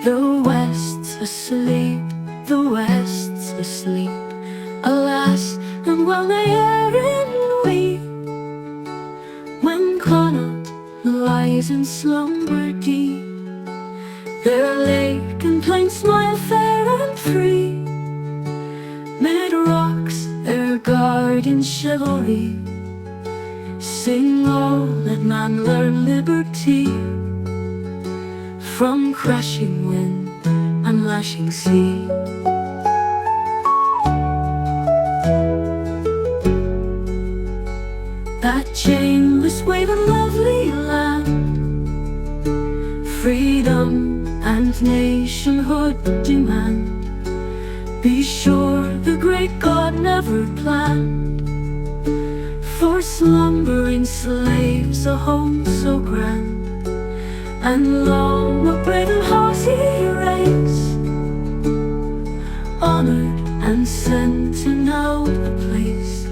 The West's asleep, the West's asleep, alas, and well may Erin weep, when Connacht lies in slumber deep. Their lake and plain smile fair and free, mid rocks their guardian chivalry. Sing, oh, let man learn liberty from crashing wind and lashing sea. That chainless wave and lovely land, freedom and nationhood demand. Be sure the great God never planned for slumbering slaves a home so grand, and long a brave and haughty race, honored and sentinel the place.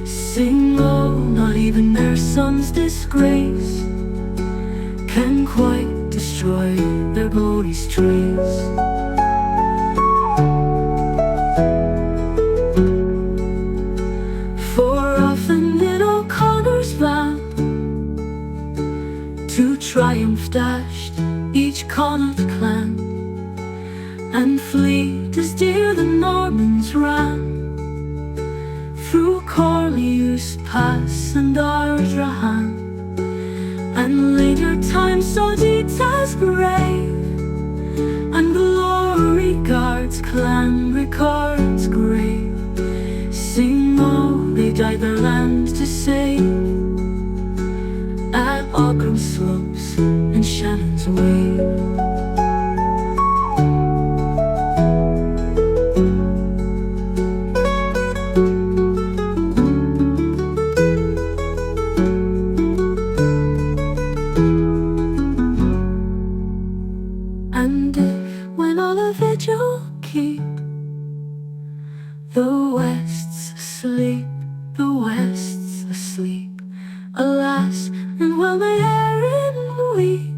Sing, oh, not even their son's disgrace can quite destroy their glories' trace. For often in O'Connor's van to triumph dashed each Connacht clan, and fleet as dear the Normans ran through Corlear's Pass and Ardrahan, and later times saw deeds as brave, and glory guards clan records grave. Sing, oh, they died their land to save at Aughrim slopes and Shannon's wave. And if, when all a vigil keep, the West's asleep, the West's asleep, alas, and well may Erin weep,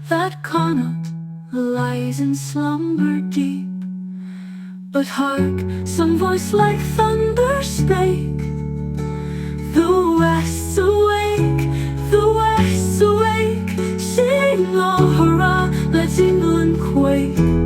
that Connacht lies in slumber deep. But hark, some voice like thunder spake, the West's awake, the West's awake. Sing, oh hurrah, let England quake.